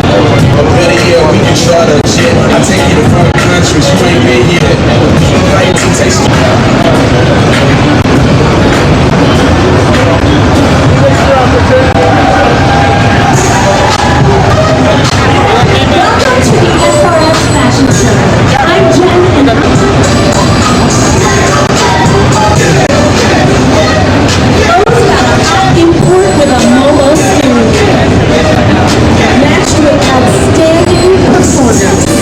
Speaker 20: Or better yet, we can try to jet. I take you to foreign countries, you ain't been yet. Flight to taste.
Speaker 21: Welcome to the SRS Fashion Show. I'm Jen and import with a Momo spoon. Matched with outstanding performance.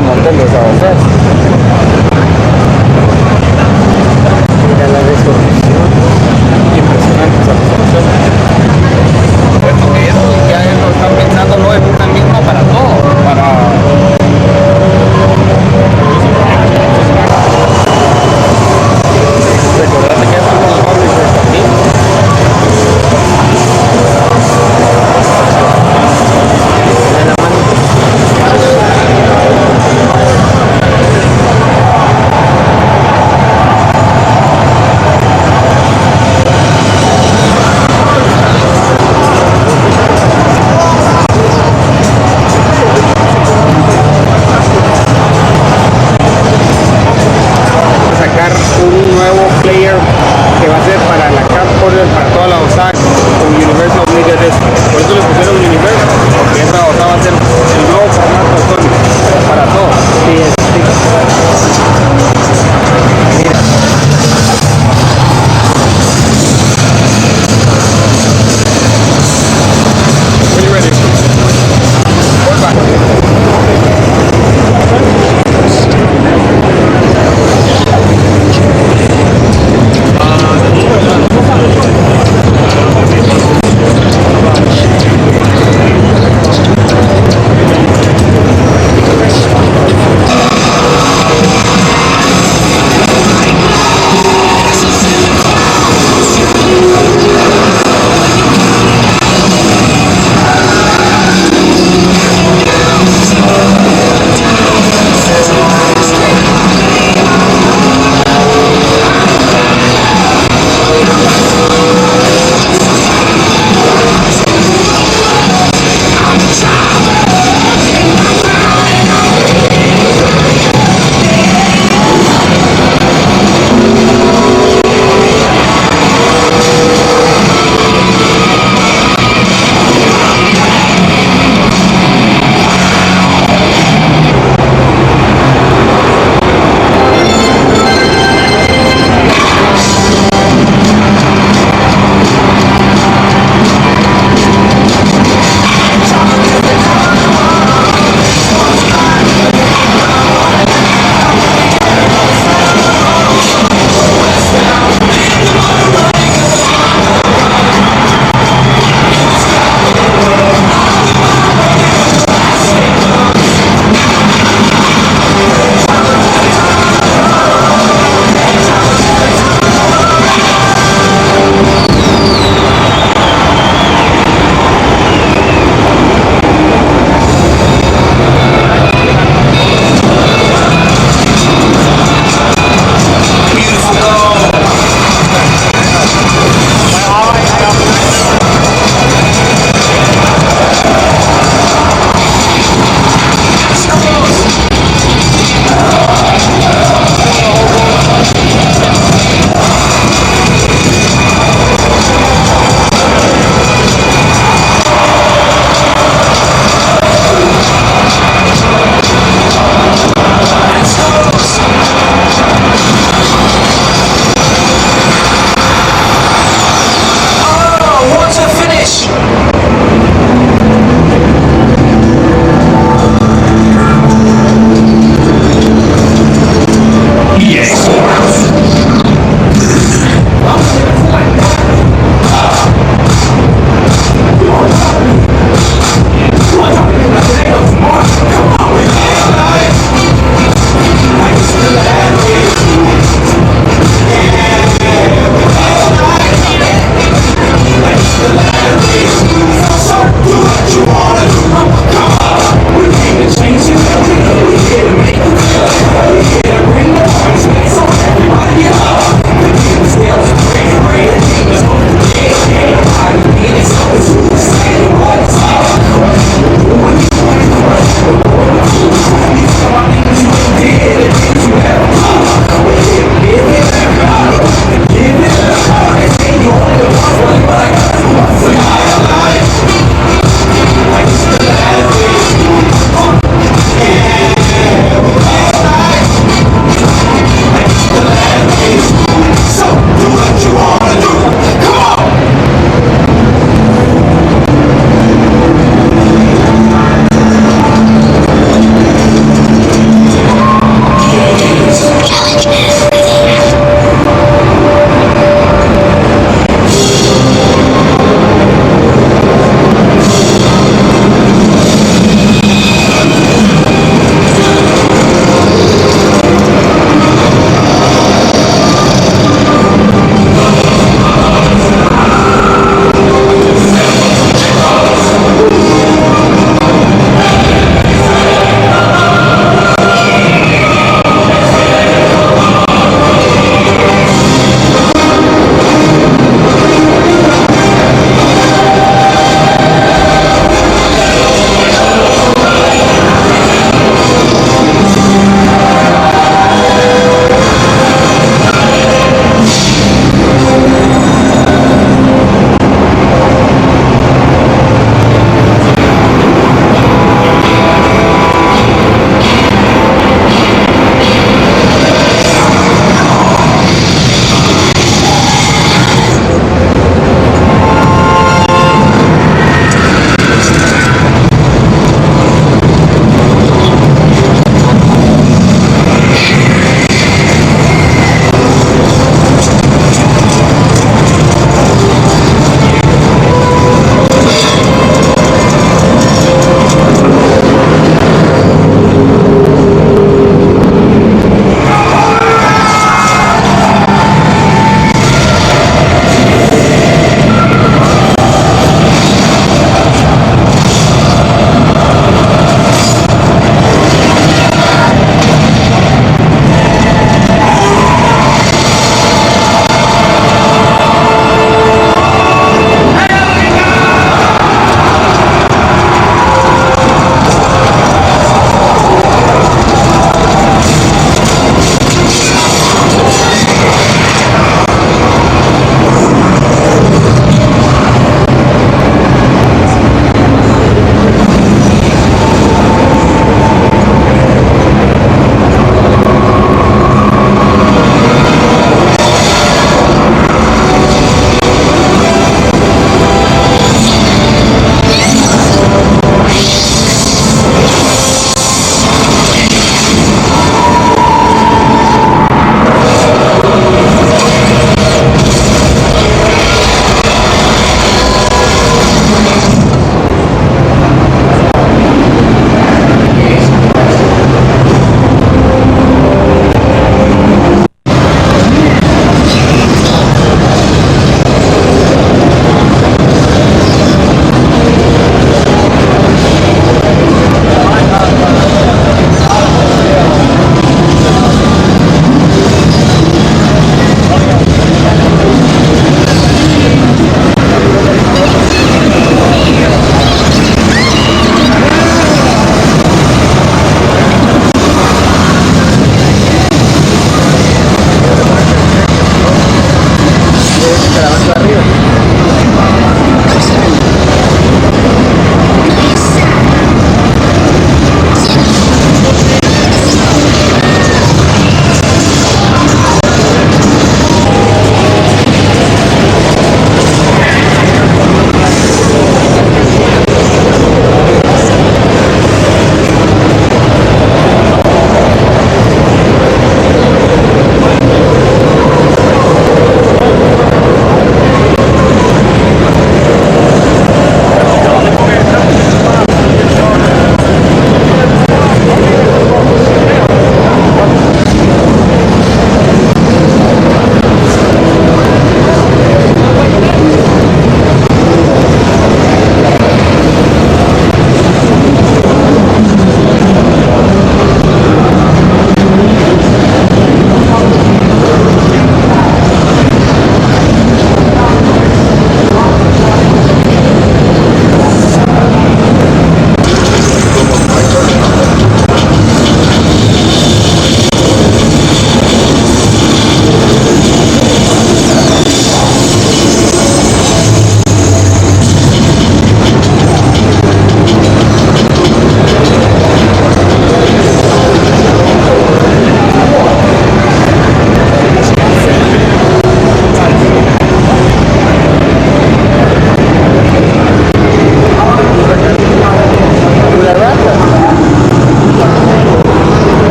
Speaker 17: un montón de esa oferta.